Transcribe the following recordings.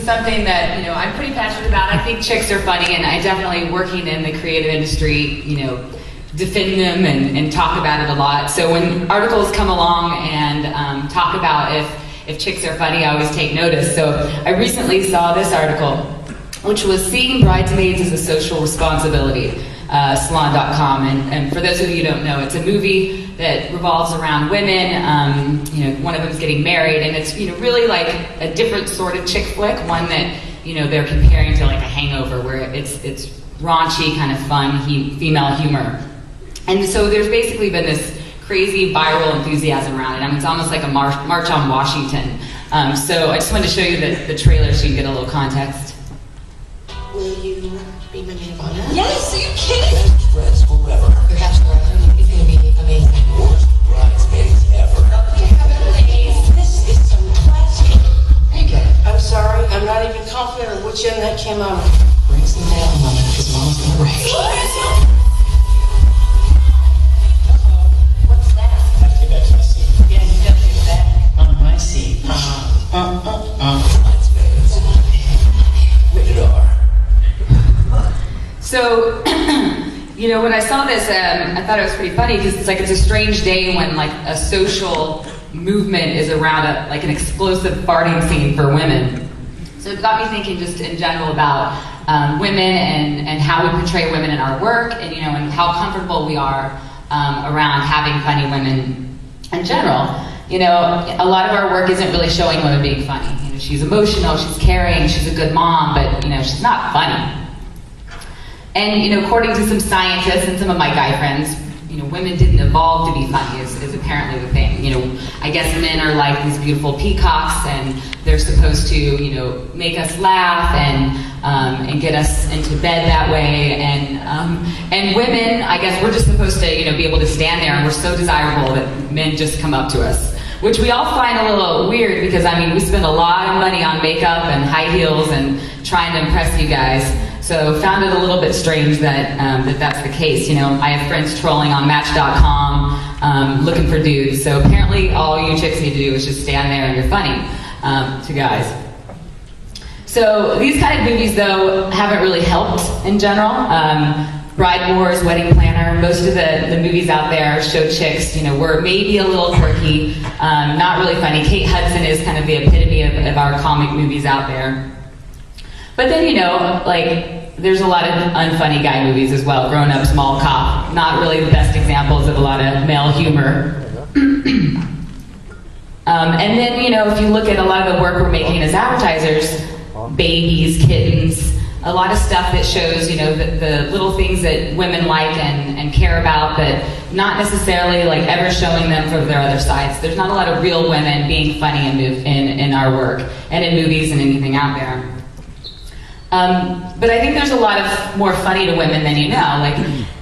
is something that, you know, I'm pretty passionate about. I think chicks are funny, and I definitely, working in the creative industry, you know, defend them and talk about it a lot. So when articles come along and talk about if chicks are funny, I always take notice. So I recently saw this article, which was Seeing Bridesmaids as a Social Responsibility, salon.com. And for those of you who don't know, it's a movie that revolves around women. You know, one of them's getting married, and it's, you know, really like a different sort of chick flick, one that, you know, they're comparing to like a Hangover, where it's raunchy, kind of fun, female humor. And so there's basically been this crazy viral enthusiasm around it. I mean, it's almost like a march on Washington. So I just wanted to show you the trailer so you can get a little context. Will you be my maid of honor? Yes, are you kidding? Best friends forever. Your bachelor party is going to be amazing. Worst bridesmaids ever. This is so classy. Hey, get it. I'm sorry, I'm not even confident of which end that came out of. Bring some down, Mama, because Mama's going to rage. What's that? I have to get back to my seat. Yeah, you got to get back on my seat. Bridesmaids. Rated R. So, you know, when I saw this, I thought it was pretty funny, because it's a strange day when like a social movement is around like an explosive farting scene for women. So it got me thinking just in general about women and how we portray women in our work, and, you know, and how comfortable we are around having funny women in general. You know, a lot of our work isn't really showing women being funny. You know, she's emotional, she's caring, she's a good mom, but, you know, she's not funny. And, you know, according to some scientists and some of my guy friends, you know, women didn't evolve to be funny is apparently the thing. You know, I guess men are like these beautiful peacocks, and they're supposed to, you know, make us laugh and get us into bed that way. And women, I guess we're just supposed to, you know, be able to stand there, and we're so desirable that men just come up to us. Which we all find a little weird, because, I mean, we spend a lot of money on makeup and high heels and trying to impress you guys. So found it a little bit strange that that's the case. You know, I have friends trolling on Match.com looking for dudes. So apparently all you chicks need to do is just stand there and you're funny to guys. So these kind of movies, though, haven't really helped in general. Bride Wars, Wedding Planner, most of the movies out there show chicks, you know, were maybe a little quirky, not really funny. Kate Hudson is kind of the epitome of our comic movies out there. But then, you know, like, there's a lot of unfunny guy movies as well. Grown Ups, Mall Cop, not really the best examples of a lot of male humor. And then, you know, if you look at a lot of the work we're making as advertisers, babies, kittens, a lot of stuff that shows, you know, the little things that women like and care about, but not necessarily like ever showing them from their other sides. There's not a lot of real women being funny in our work and in movies and anything out there. But I think there's a lot of more funny to women than you know. Like,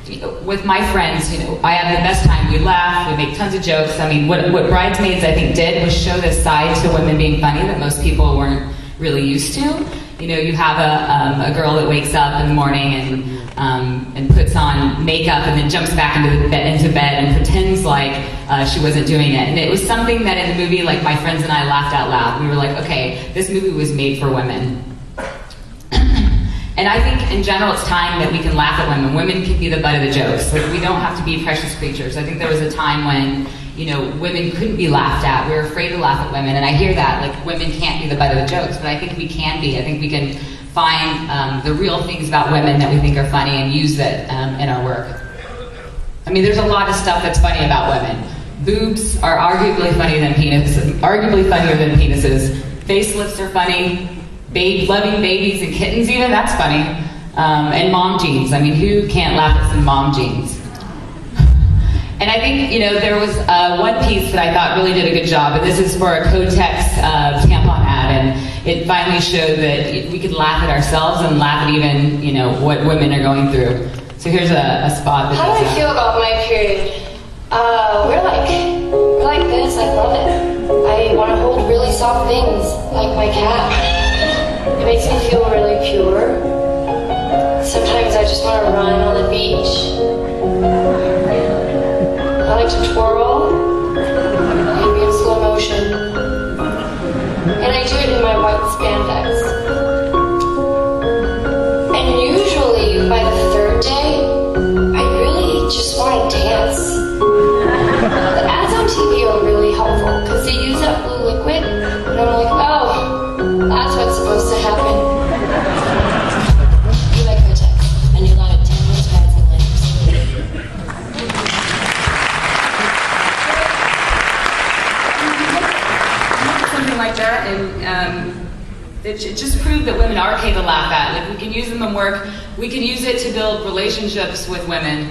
you know, with my friends, you know, I have the best time. We laugh, we make tons of jokes. I mean, what Bridesmaids, I think, did was show this side to women being funny that most people weren't really used to. You know, you have a girl that wakes up in the morning and puts on makeup and then jumps back into bed and pretends like she wasn't doing it. And it was something that in the movie, like, my friends and I laughed out loud. We were like, okay, this movie was made for women. And I think, in general, it's time that we can laugh at women. Women can be the butt of the jokes. Like, we don't have to be precious creatures. I think there was a time when, you know, women couldn't be laughed at. We were afraid to laugh at women. And I hear that, like, women can't be the butt of the jokes. But I think we can be. I think we can find the real things about women that we think are funny and use that in our work. I mean, there's a lot of stuff that's funny about women. Boobs are arguably funnier than penises. Facelifts are funny. Loving babies and kittens, even, that's funny. And mom jeans. I mean, who can't laugh at some mom jeans? And I think, you know, there was one piece that I thought really did a good job, and this is for a Kotex tampon ad, and it finally showed that we could laugh at ourselves and laugh at even, you know, what women are going through. So here's a spot. How do I feel about my period? We're like this. I love it. I want to hold really soft things, like my cat. It makes me feel really pure. Sometimes I just want to run on the beach. I like to twirl, maybe in slow motion. And I do it in my white spandex. like that, and it just proved that women are okay to laugh at. If we can use them in work, we can use it to build relationships with women.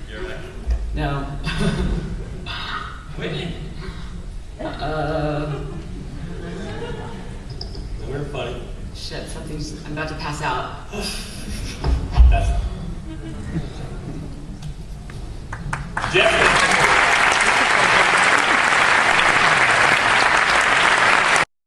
You're right. No. Whitney. We're funny. Shit, I'm about to pass out. That's Jeffrey.